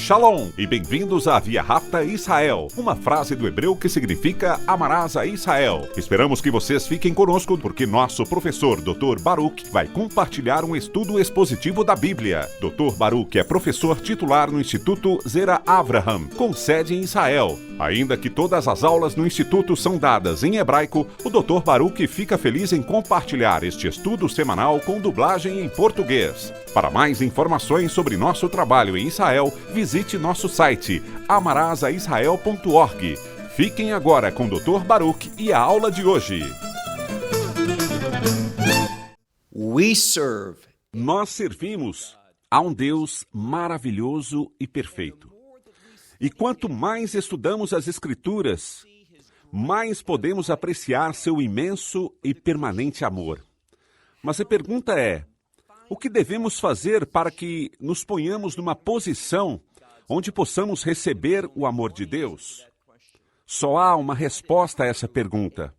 Shalom e bem-vindos a Via Rapta Israel, uma frase do hebreu que significa amarás a Israel. Esperamos que vocês fiquem conosco porque nosso professor Dr. Baruch vai compartilhar um estudo expositivo da Bíblia. Dr. Baruch é professor titular no Instituto Zera Avraham, com sede em Israel. Ainda que todas as aulas no Instituto são dadas em hebraico, o Dr. Baruch fica feliz em compartilhar este estudo semanal com dublagem em português. Para mais informações sobre nosso trabalho em Israel, visite nosso site amarazaisrael.org. Fiquem agora com o Dr. Baruch e a aula de hoje. Nós servimos a um Deus maravilhoso e perfeito. E quanto mais estudamos as Escrituras, mais podemos apreciar seu imenso e permanente amor. Mas a pergunta é: o que devemos fazer para que nos ponhamos numa posição onde possamos receber o amor de Deus? Só há uma resposta a essa pergunta: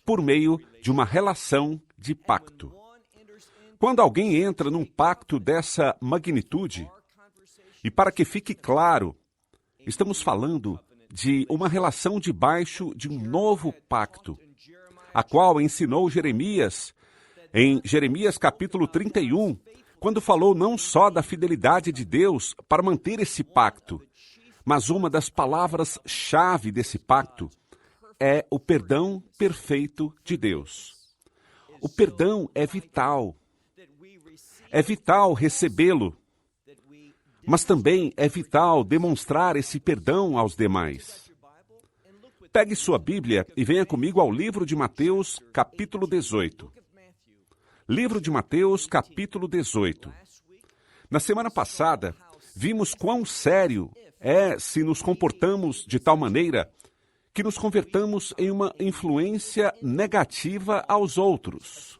por meio de uma relação de pacto. Quando alguém entra num pacto dessa magnitude, e para que fique claro, estamos falando de uma relação debaixo de um novo pacto, a qual ensinou Jeremias, em Jeremias capítulo 31, quando falou não só da fidelidade de Deus para manter esse pacto, mas uma das palavras-chave desse pacto é o perdão perfeito de Deus. O perdão é vital. É vital recebê-lo, mas também é vital demonstrar esse perdão aos demais. Pegue sua Bíblia e venha comigo ao livro de Mateus, capítulo 18. Livro de Mateus, capítulo 18. Na semana passada, vimos quão sério é se nos comportamos de tal maneira que nos convertamos em uma influência negativa aos outros,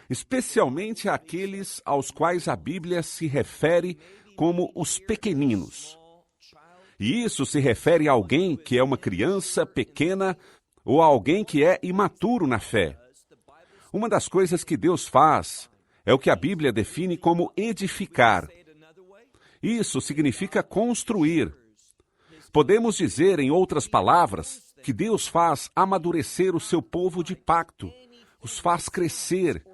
especialmente àqueles aos quais a Bíblia se refere como os pequeninos. E isso se refere a alguém que é uma criança pequena ou a alguém que é imaturo na fé. Uma das coisas que Deus faz é o que a Bíblia define como edificar. Isso significa construir. Podemos dizer, em outras palavras, que Deus faz amadurecer o seu povo de pacto, os faz crescer,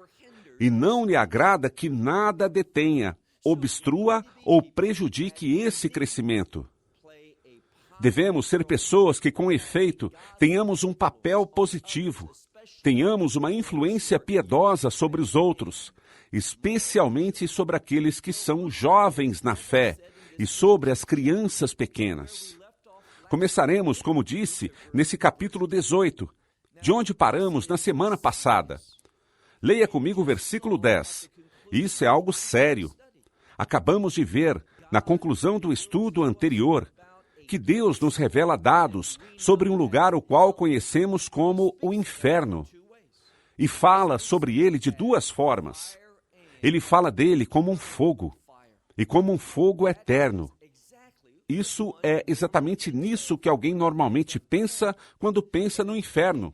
e não lhe agrada que nada detenha, obstrua ou prejudique esse crescimento. Devemos ser pessoas que, com efeito, tenhamos um papel positivo, tenhamos uma influência piedosa sobre os outros, especialmente sobre aqueles que são jovens na fé e sobre as crianças pequenas. Começaremos, como disse, nesse capítulo 18, de onde paramos na semana passada. Leia comigo o versículo 10. Isso é algo sério. Acabamos de ver, na conclusão do estudo anterior, que Deus nos revela dados sobre um lugar o qual conhecemos como o inferno. E fala sobre ele de duas formas. Ele fala dele como um fogo, e como um fogo eterno. Isso é exatamente nisso que alguém normalmente pensa quando pensa no inferno,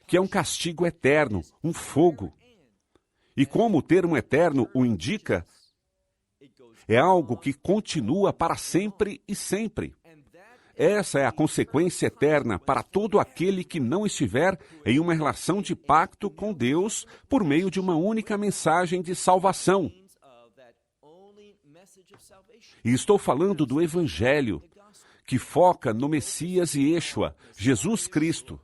que é um castigo eterno, um fogo. E como o termo eterno o indica, é algo que continua para sempre e sempre. Essa é a consequência eterna para todo aquele que não estiver em uma relação de pacto com Deus por meio de uma única mensagem de salvação. E estou falando do Evangelho, que foca no Messias e Yeshua, Jesus Cristo.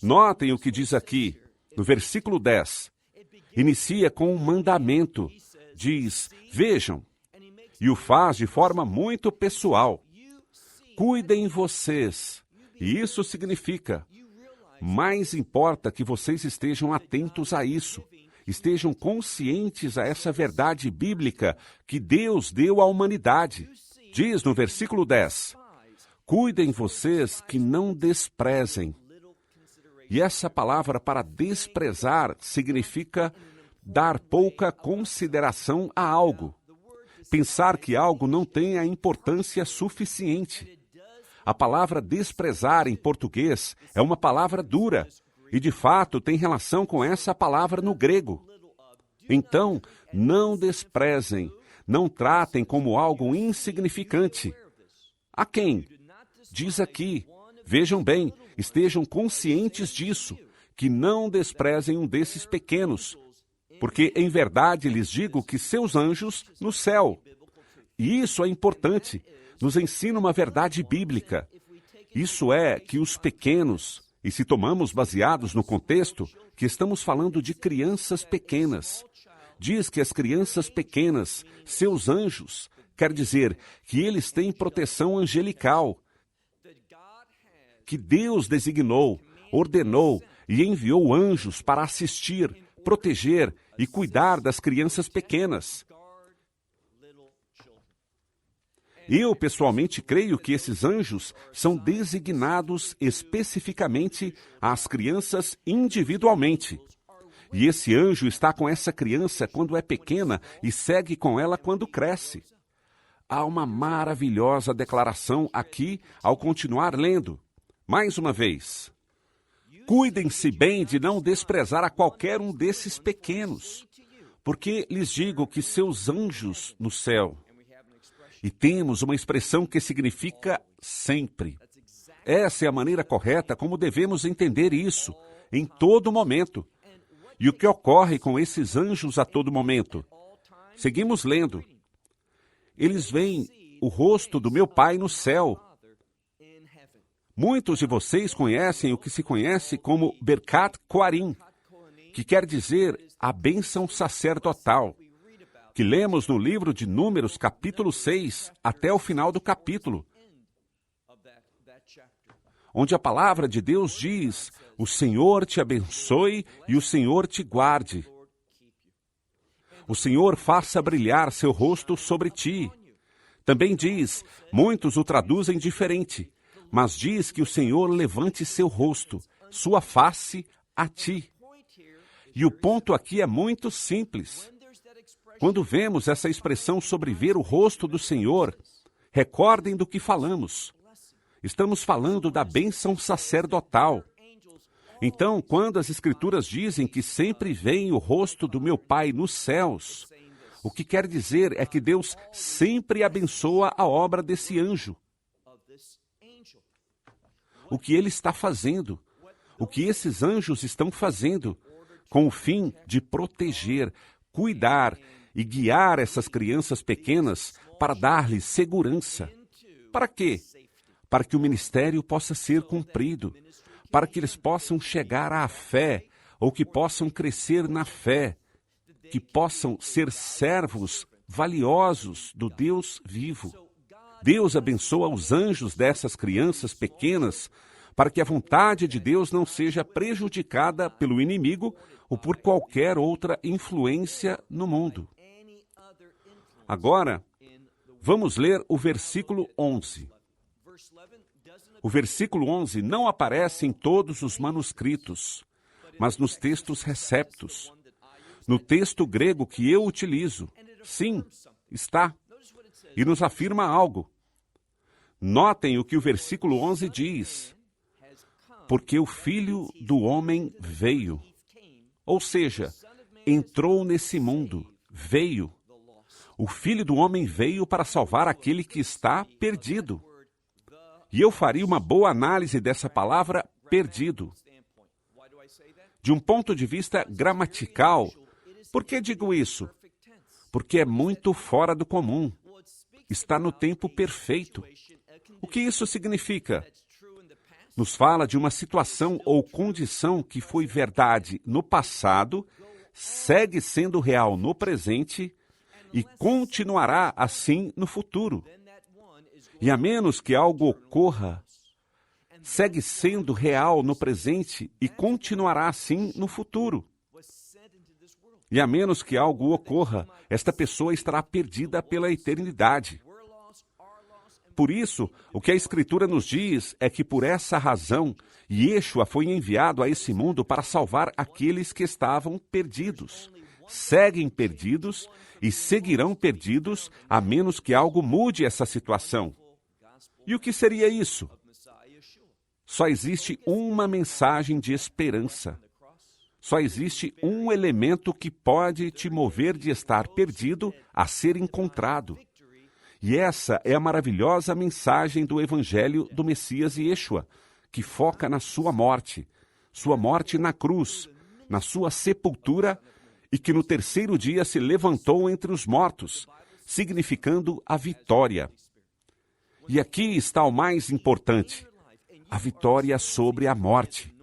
Notem o que diz aqui, no versículo 10. Inicia com um mandamento. Diz: vejam, e o faz de forma muito pessoal. Cuidem vocês. E isso significa, mais importa que vocês estejam atentos a isso, estejam conscientes a essa verdade bíblica que Deus deu à humanidade. Diz no versículo 10, cuidem vocês que não desprezem. E essa palavra para desprezar significa dar pouca consideração a algo. Pensar que algo não tem a importância suficiente. A palavra desprezar em português é uma palavra dura e, de fato, tem relação com essa palavra no grego. Então, não desprezem, Não tratem como algo insignificante. A quem? Diz aqui, vejam bem, estejam conscientes disso, que não desprezem um desses pequenos, porque em verdade lhes digo que seus anjos no céu. E isso é importante, nos ensina uma verdade bíblica. Isso é que os pequenos, e se tomamos baseados no contexto, que estamos falando de crianças pequenas. Diz que as crianças pequenas, seus anjos, quer dizer que eles têm proteção angelical, que Deus designou, ordenou e enviou anjos para assistir, proteger e cuidar das crianças pequenas. Eu, pessoalmente, creio que esses anjos são designados especificamente às crianças individualmente. E esse anjo está com essa criança quando é pequena e segue com ela quando cresce. Há uma maravilhosa declaração aqui ao continuar lendo. Mais uma vez. Cuidem-se bem de não desprezar a qualquer um desses pequenos, porque lhes digo que seus anjos no céu. E temos uma expressão que significa sempre. Essa é a maneira correta como devemos entender isso, em todo momento. E o que ocorre com esses anjos a todo momento? Seguimos lendo. Eles veem o rosto do meu Pai no céu. Muitos de vocês conhecem o que se conhece como Berkat Koharim, que quer dizer a bênção sacerdotal, que lemos no livro de Números, capítulo 6, até o final do capítulo, onde a palavra de Deus diz: o Senhor te abençoe e o Senhor te guarde. O Senhor faça brilhar seu rosto sobre ti. Também diz, muitos o traduzem diferente, mas diz que o Senhor levante seu rosto, sua face a ti. E o ponto aqui é muito simples. Quando vemos essa expressão sobre ver o rosto do Senhor, recordem do que falamos. Estamos falando da bênção sacerdotal. Então, quando as Escrituras dizem que sempre veem o rosto do meu Pai nos céus, o que quer dizer é que Deus sempre abençoa a obra desse anjo. O que ele está fazendo, o que esses anjos estão fazendo, com o fim de proteger, cuidar e guiar essas crianças pequenas para dar-lhes segurança. Para quê? Para que o ministério possa ser cumprido, para que eles possam chegar à fé, ou que possam crescer na fé, que possam ser servos valiosos do Deus vivo. Deus abençoa os anjos dessas crianças pequenas para que a vontade de Deus não seja prejudicada pelo inimigo ou por qualquer outra influência no mundo. Agora, vamos ler o versículo 11. O versículo 11 não aparece em todos os manuscritos, mas nos textos receptos. No texto grego que eu utilizo, sim, está. E nos afirma algo. Notem o que o versículo 11 diz. Porque o Filho do Homem veio. Ou seja, entrou nesse mundo, veio. O Filho do Homem veio para salvar aquele que está perdido. E eu faria uma boa análise dessa palavra perdido. De um ponto de vista gramatical, por que digo isso? Porque é muito fora do comum. Está no tempo perfeito. O que isso significa? Nos fala de uma situação ou condição que foi verdade no passado, segue sendo real no presente e continuará assim no futuro. E a menos que algo ocorra, segue sendo real no presente e continuará assim no futuro. E a menos que algo ocorra, esta pessoa estará perdida pela eternidade. Por isso, o que a Escritura nos diz é que por essa razão, Yeshua foi enviado a esse mundo para salvar aqueles que estavam perdidos. Seguem perdidos e seguirão perdidos a menos que algo mude essa situação. E o que seria isso? Só existe uma mensagem de esperança. Só existe um elemento que pode te mover de estar perdido a ser encontrado. E essa é a maravilhosa mensagem do Evangelho do Messias Yeshua, que foca na sua morte na cruz, na sua sepultura, e que no terceiro dia se levantou entre os mortos, significando a vitória. E aqui está o mais importante: a vitória sobre a morte.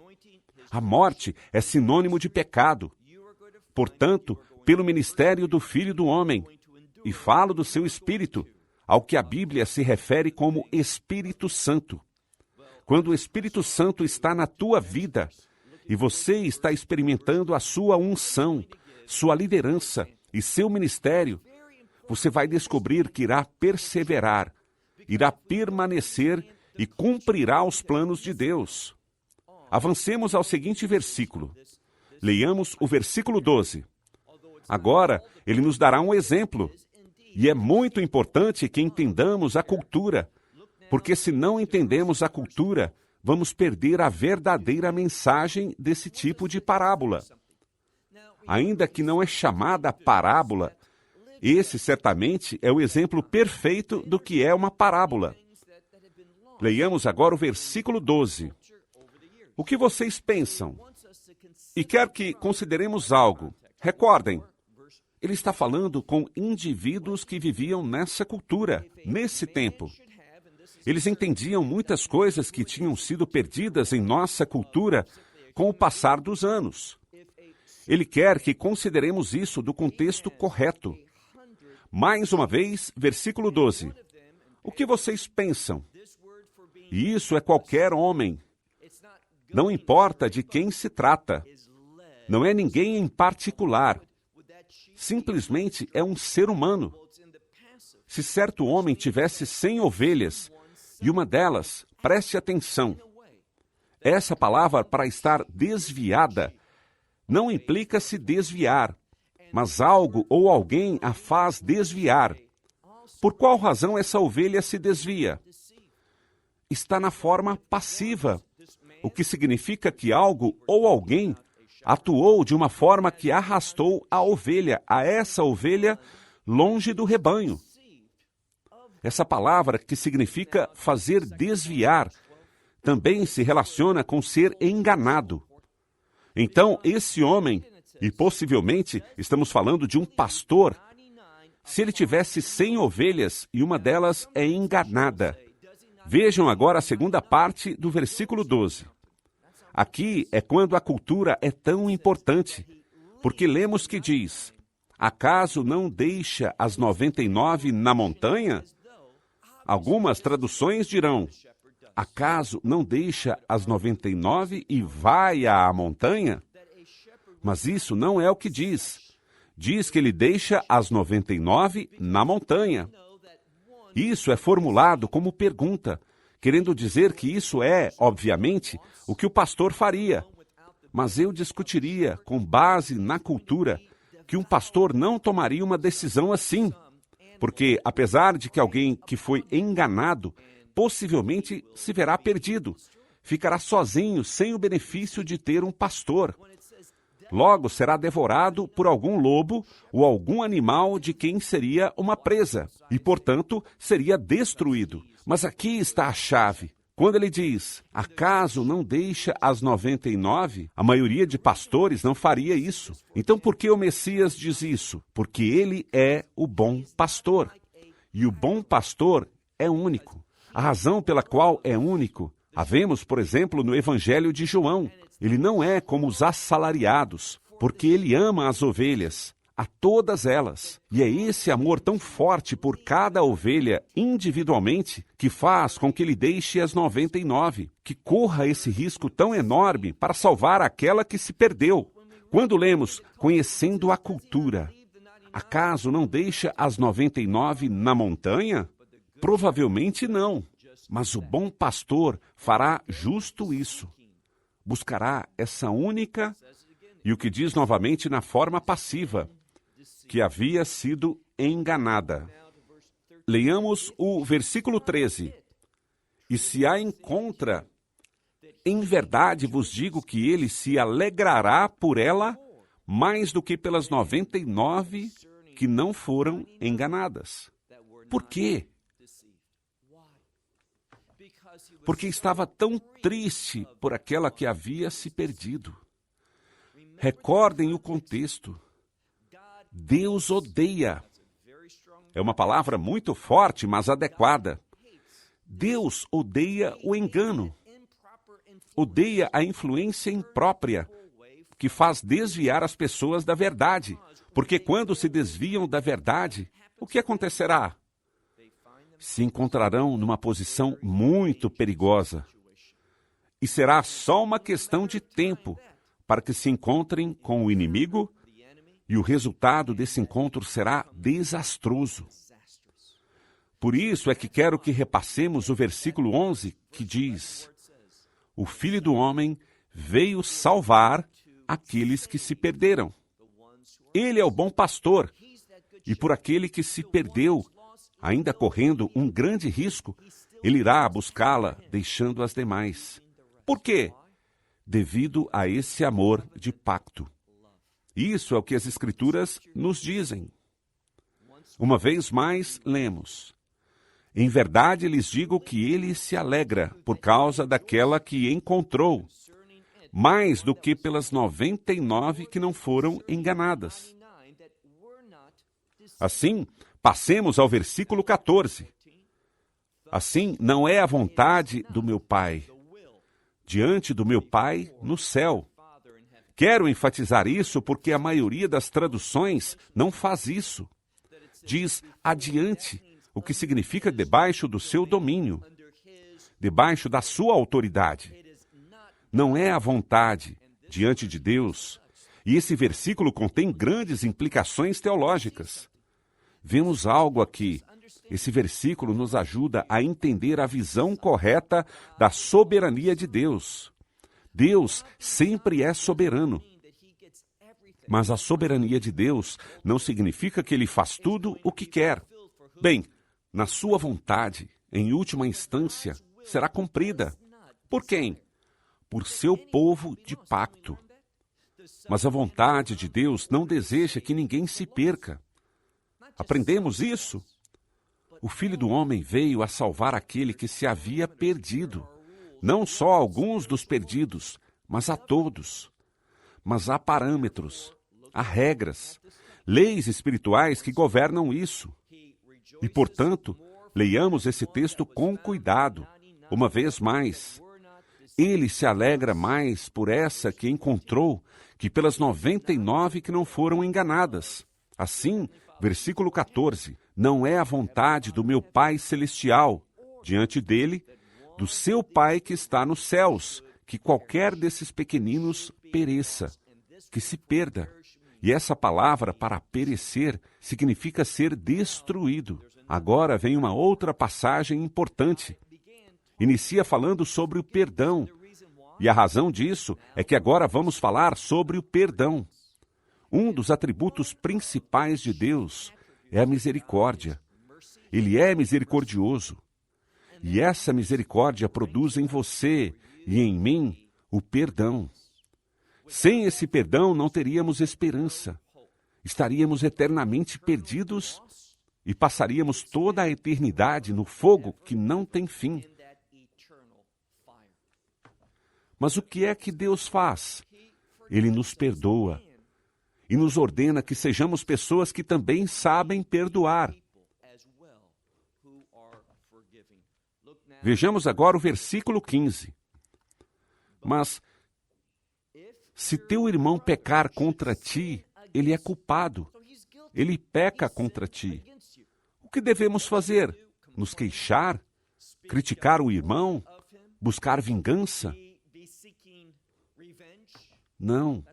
A morte é sinônimo de pecado. Portanto, pelo ministério do Filho do Homem, e falo do seu Espírito, ao que a Bíblia se refere como Espírito Santo. Quando o Espírito Santo está na tua vida, e você está experimentando a sua unção, sua liderança e seu ministério, você vai descobrir que irá perseverar, irá permanecer e cumprirá os planos de Deus. Avancemos ao seguinte versículo. Leiamos o versículo 12. Agora, ele nos dará um exemplo. E é muito importante que entendamos a cultura, porque se não entendemos a cultura, vamos perder a verdadeira mensagem desse tipo de parábola. Ainda que não é chamada parábola, esse certamente é o exemplo perfeito do que é uma parábola. Leiamos agora o versículo 12. O que vocês pensam? E quer que consideremos algo. Recordem, ele está falando com indivíduos que viviam nessa cultura, nesse tempo. Eles entendiam muitas coisas que tinham sido perdidas em nossa cultura com o passar dos anos. Ele quer que consideremos isso do contexto correto. Mais uma vez, versículo 12. O que vocês pensam? E isso é qualquer homem. Não importa de quem se trata. Não é ninguém em particular. Simplesmente é um ser humano. Se certo homem tivesse 100 ovelhas, e uma delas, preste atenção, essa palavra para estar desviada não implica se desviar, mas algo ou alguém a faz desviar. Por qual razão essa ovelha se desvia? Está na forma passiva, o que significa que algo ou alguém atuou de uma forma que arrastou essa ovelha, longe do rebanho. Essa palavra, que significa fazer desviar, também se relaciona com ser enganado. Então, esse homem, e possivelmente estamos falando de um pastor, se ele tivesse 100 ovelhas e uma delas é enganada. Vejam agora a segunda parte do versículo 12. Aqui é quando a cultura é tão importante, porque lemos que diz: acaso não deixa as 99 na montanha? Algumas traduções dirão: acaso não deixa as 99 e vai à montanha? Mas isso não é o que diz. Diz que ele deixa as 99 na montanha. Isso é formulado como pergunta, querendo dizer que isso é, obviamente, o que o pastor faria. Mas eu discutiria, com base na cultura, que um pastor não tomaria uma decisão assim. Porque, apesar de que alguém que foi enganado, possivelmente se verá perdido, ficará sozinho, sem o benefício de ter um pastor. Logo, será devorado por algum lobo ou algum animal de quem seria uma presa, e, portanto, seria destruído. Mas aqui está a chave. Quando ele diz, acaso não deixa as 99, a maioria de pastores não faria isso. Então, por que o Messias diz isso? Porque ele é o bom pastor. E o bom pastor é único. A razão pela qual é único, a vemos, por exemplo, no Evangelho de João. Ele não é como os assalariados, porque ele ama as ovelhas, a todas elas. E é esse amor tão forte por cada ovelha individualmente que faz com que ele deixe as 99, que corra esse risco tão enorme para salvar aquela que se perdeu. Quando lemos, conhecendo a cultura, acaso não deixa as 99 na montanha? Provavelmente não, mas o bom pastor fará justo isso. Buscará essa única, e o que diz novamente na forma passiva, que havia sido enganada. Leiamos o versículo 13. E se a encontra, Em verdade vos digo que ele se alegrará por ela mais do que pelas 99 que não foram enganadas. Por quê? Porque estava tão triste por aquela que havia se perdido. Recordem o contexto. Deus odeia. É uma palavra muito forte, mas adequada. Deus odeia o engano. Odeia a influência imprópria, que faz desviar as pessoas da verdade. Porque quando se desviam da verdade, o que acontecerá? Se encontrarão numa posição muito perigosa. E será só uma questão de tempo para que se encontrem com o inimigo, e o resultado desse encontro será desastroso. Por isso é que quero que repassemos o versículo 11, que diz: o Filho do Homem veio salvar aqueles que se perderam. Ele é o bom pastor, e por aquele que se perdeu, ainda correndo um grande risco, ele irá buscá-la, deixando as demais. Por quê? Devido a esse amor de pacto. Isso é o que as Escrituras nos dizem. Uma vez mais, lemos: em verdade lhes digo que ele se alegra por causa daquela que encontrou, mais do que pelas 99 que não foram enganadas. Assim, passemos ao versículo 14. Assim, não é a vontade do meu Pai, diante do meu Pai no céu. Quero enfatizar isso porque a maioria das traduções não faz isso. Diz adiante, o que significa debaixo do seu domínio, debaixo da sua autoridade. Não é a vontade diante de Deus. E esse versículo contém grandes implicações teológicas. Vemos algo aqui. Esse versículo nos ajuda a entender a visão correta da soberania de Deus. Deus sempre é soberano. Mas a soberania de Deus não significa que ele faz tudo o que quer. Bem, na sua vontade, em última instância, será cumprida. Por quem? Por seu povo de pacto. Mas a vontade de Deus não deseja que ninguém se perca. Aprendemos isso? O Filho do Homem veio a salvar aquele que se havia perdido. Não só a alguns dos perdidos, mas a todos. Mas há parâmetros, há regras, leis espirituais que governam isso. E, portanto, leiamos esse texto com cuidado. Uma vez mais, ele se alegra mais por essa que encontrou que pelas 99 que não foram enganadas. Assim, versículo 14, não é a vontade do meu Pai Celestial, diante dele, do seu Pai que está nos céus, que qualquer desses pequeninos pereça, que se perda. E essa palavra para perecer significa ser destruído. Agora vem uma outra passagem importante. Inicia falando sobre o perdão. E a razão disso é que agora vamos falar sobre o perdão. Um dos atributos principais de Deus é a misericórdia. Ele é misericordioso. E essa misericórdia produz em você e em mim o perdão. Sem esse perdão não teríamos esperança. Estaríamos eternamente perdidos e passaríamos toda a eternidade no fogo que não tem fim. Mas o que é que Deus faz? Ele nos perdoa e nos ordena que sejamos pessoas que também sabem perdoar. Vejamos agora o versículo 15. Mas, se teu irmão pecar contra ti, ele é culpado. Ele peca contra ti. O que devemos fazer? Nos queixar? Criticar o irmão? Buscar vingança? Não.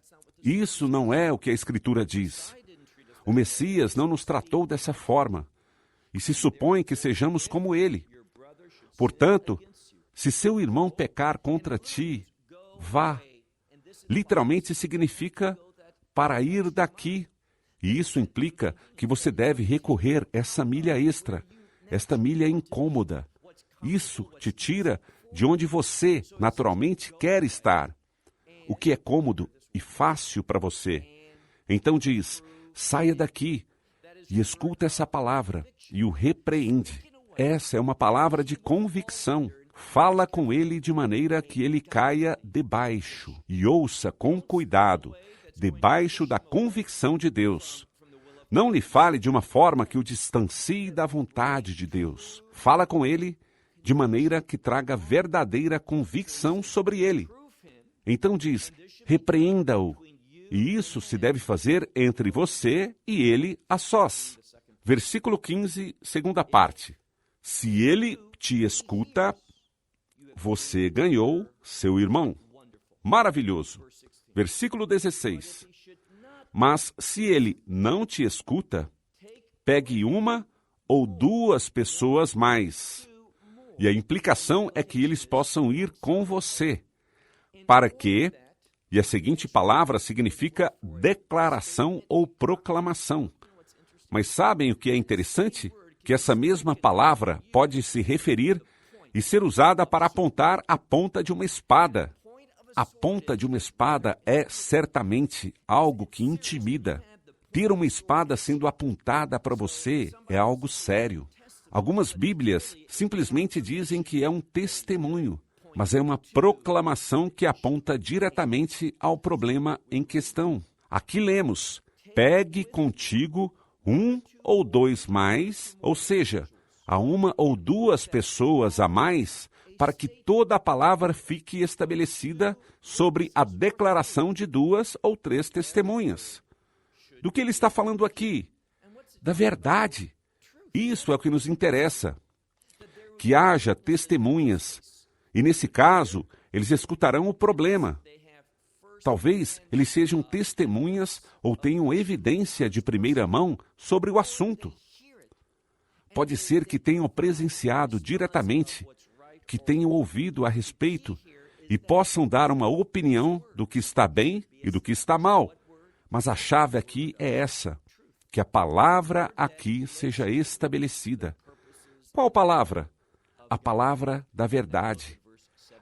Isso não é o que a Escritura diz. O Messias não nos tratou dessa forma. E se supõe que sejamos como ele. Portanto, se seu irmão pecar contra ti, vá. Literalmente significa para ir daqui. E isso implica que você deve recorrer essa milha extra, esta milha incômoda. Isso te tira de onde você naturalmente quer estar, o que é cômodo e fácil para você. Então diz, saia daqui e escuta essa palavra e o repreende. Essa é uma palavra de convicção. Fala com ele de maneira que ele caia debaixo e ouça com cuidado, debaixo da convicção de Deus. Não lhe fale de uma forma que o distancie da vontade de Deus. Fala com ele de maneira que traga verdadeira convicção sobre ele. Então diz, repreenda-o. E isso se deve fazer entre você e ele a sós. Versículo 15, segunda parte. Se ele te escuta, você ganhou seu irmão. Maravilhoso. Versículo 16. Mas se ele não te escuta, pegue uma ou duas pessoas mais. E a implicação é que eles possam ir com você. Para que, e a seguinte palavra significa declaração ou proclamação. Mas sabem o que é interessante? Que essa mesma palavra pode se referir e ser usada para apontar a ponta de uma espada. A ponta de uma espada é certamente algo que intimida. Ter uma espada sendo apontada para você é algo sério. Algumas Bíblias simplesmente dizem que é um testemunho, mas é uma proclamação que aponta diretamente ao problema em questão. Aqui lemos, pegue contigo um ou dois mais, ou seja, a uma ou duas pessoas a mais, para que toda a palavra fique estabelecida sobre a declaração de duas ou três testemunhas. Do que ele está falando aqui? Da verdade. Isso é o que nos interessa. Que haja testemunhas. E nesse caso, eles escutarão o problema. Talvez eles sejam testemunhas ou tenham evidência de primeira mão sobre o assunto. Pode ser que tenham presenciado diretamente, que tenham ouvido a respeito e possam dar uma opinião do que está bem e do que está mal. Mas a chave aqui é essa, que a palavra aqui seja estabelecida. Qual palavra? A palavra da verdade.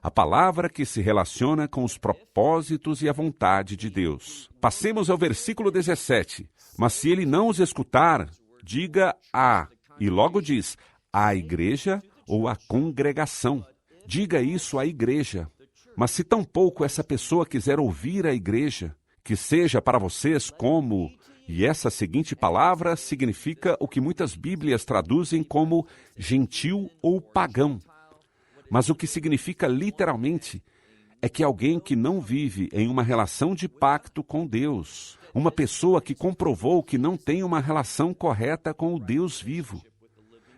A palavra que se relaciona com os propósitos e a vontade de Deus. Passemos ao versículo 17. Mas se ele não os escutar, diga a, e logo diz, a igreja ou a congregação. Diga isso à igreja. Mas se tampouco essa pessoa quiser ouvir a igreja, que seja para vocês como, e essa seguinte palavra significa o que muitas Bíblias traduzem como gentil ou pagão. Mas o que significa literalmente é que alguém que não vive em uma relação de pacto com Deus, uma pessoa que comprovou que não tem uma relação correta com o Deus vivo.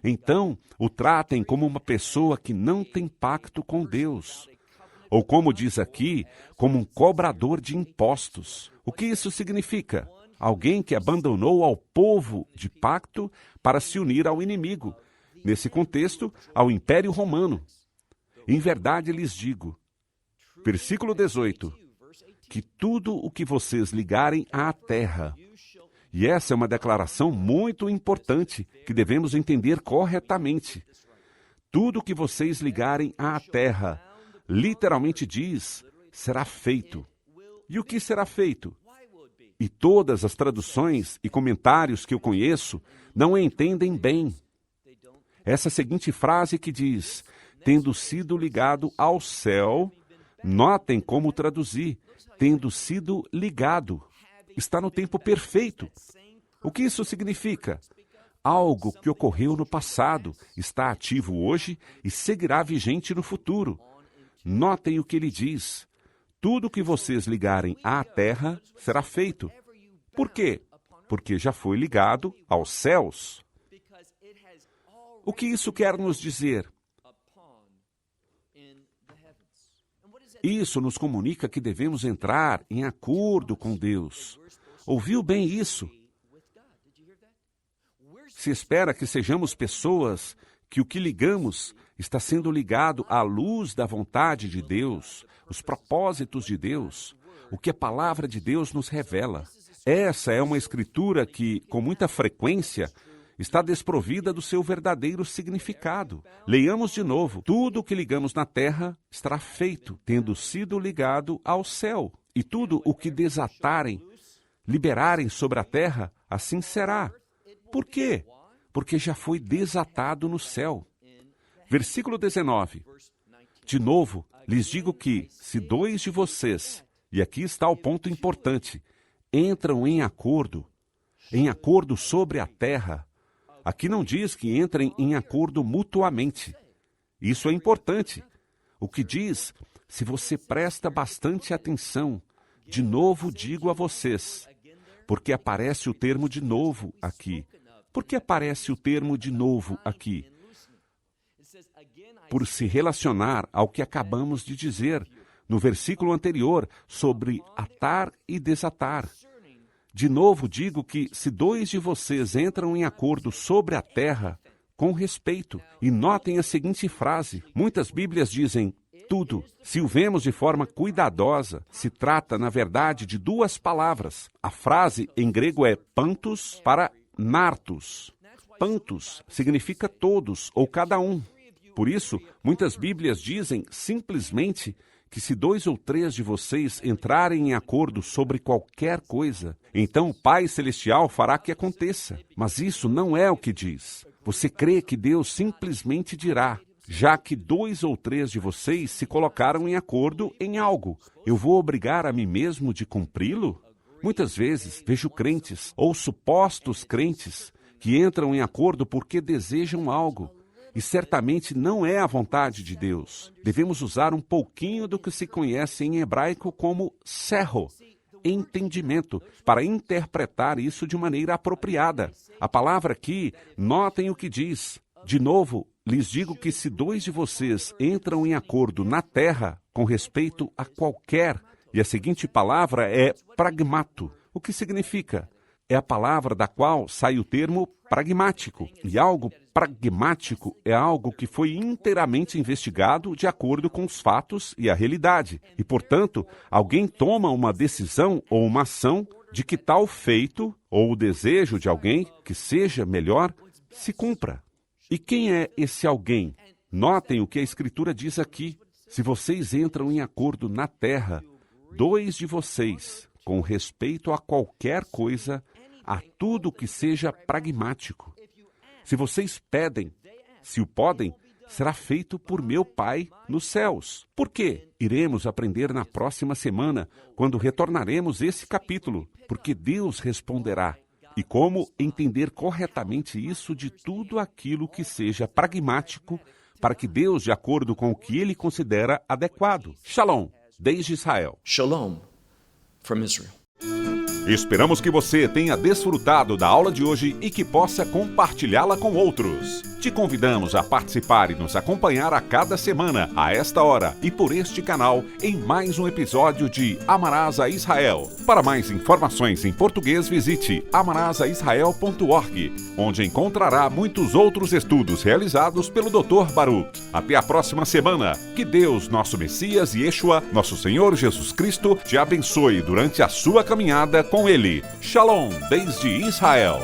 Então, o tratem como uma pessoa que não tem pacto com Deus. Ou como diz aqui, como um cobrador de impostos. O que isso significa? Alguém que abandonou ao povo de pacto para se unir ao inimigo. Nesse contexto, ao Império Romano. Em verdade lhes digo, versículo 18, que tudo o que vocês ligarem à terra, e essa é uma declaração muito importante que devemos entender corretamente. Tudo o que vocês ligarem à terra, literalmente diz, será feito. E o que será feito? E todas as traduções e comentários que eu conheço não a entendem bem. Essa seguinte frase que diz, tendo sido ligado ao céu, notem como traduzir, tendo sido ligado. Está no tempo perfeito. O que isso significa? Algo que ocorreu no passado, está ativo hoje e seguirá vigente no futuro. Notem o que ele diz. Tudo que vocês ligarem à terra será feito. Por quê? Porque já foi ligado aos céus. O que isso quer nos dizer? Isso nos comunica que devemos entrar em acordo com Deus. Ouviu bem isso? Se espera que sejamos pessoas que o que ligamos está sendo ligado à luz da vontade de Deus, os propósitos de Deus, o que a palavra de Deus nos revela. Essa é uma escritura que, com muita frequência, está desprovida do seu verdadeiro significado. Leiamos de novo. Tudo o que ligamos na terra estará feito, tendo sido ligado ao céu. E tudo o que desatarem, liberarem sobre a terra, assim será. Por quê? Porque já foi desatado no céu. Versículo 19. De novo, lhes digo que, se 2 de vocês, e aqui está o ponto importante, entram em acordo sobre a terra, aqui não diz que entrem em acordo mutuamente. Isso é importante. O que diz, se você presta bastante atenção, de novo digo a vocês, porque aparece o termo de novo aqui. Por que aparece o termo de novo aqui? Por se relacionar ao que acabamos de dizer no versículo anterior sobre atar e desatar. De novo digo que se 2 de vocês entram em acordo sobre a terra, com respeito, e notem a seguinte frase, muitas Bíblias dizem tudo. Se o vemos de forma cuidadosa, se trata, na verdade, de 2 palavras. A frase em grego é pantos para nartos. Pantos significa todos ou cada um. Por isso, muitas Bíblias dizem simplesmente que se 2 ou 3 de vocês entrarem em acordo sobre qualquer coisa, então o Pai Celestial fará que aconteça. Mas isso não é o que diz. Você crê que Deus simplesmente dirá, já que 2 ou 3 de vocês se colocaram em acordo em algo, eu vou obrigar a mim mesmo de cumpri-lo? Muitas vezes vejo crentes ou supostos crentes que entram em acordo porque desejam algo, e certamente não é a vontade de Deus. Devemos usar um pouquinho do que se conhece em hebraico como serro, entendimento, para interpretar isso de maneira apropriada. A palavra aqui, notem o que diz. De novo, lhes digo que se 2 de vocês entram em acordo na terra com respeito a qualquer, e a seguinte palavra é pragmato. O que significa? É a palavra da qual sai o termo pragmático. E algo pragmático é algo que foi inteiramente investigado de acordo com os fatos e a realidade. E, portanto, alguém toma uma decisão ou uma ação de que tal feito, ou o desejo de alguém que seja melhor, se cumpra. E quem é esse alguém? Notem o que a Escritura diz aqui. Se vocês entram em acordo na terra, 2 de vocês, com respeito a qualquer coisa, a tudo que seja pragmático. Se vocês pedem, se o podem, será feito por meu Pai nos céus. Por quê? Iremos aprender na próxima semana, quando retornaremos esse capítulo, porque Deus responderá. E como entender corretamente isso de tudo aquilo que seja pragmático, para que Deus, de acordo com o que Ele considera adequado. Shalom, desde Israel. Shalom from Israel. Esperamos que você tenha desfrutado da aula de hoje e que possa compartilhá-la com outros. Te convidamos a participar e nos acompanhar a cada semana, a esta hora e por este canal, em mais um episódio de Amarás a Israel. Para mais informações em português, visite amarasaisrael.org, onde encontrará muitos outros estudos realizados pelo Dr. Baruch. Até a próxima semana. Que Deus, nosso Messias e Yeshua, nosso Senhor Jesus Cristo, te abençoe durante a sua caminhada com Ele. Shalom, desde Israel.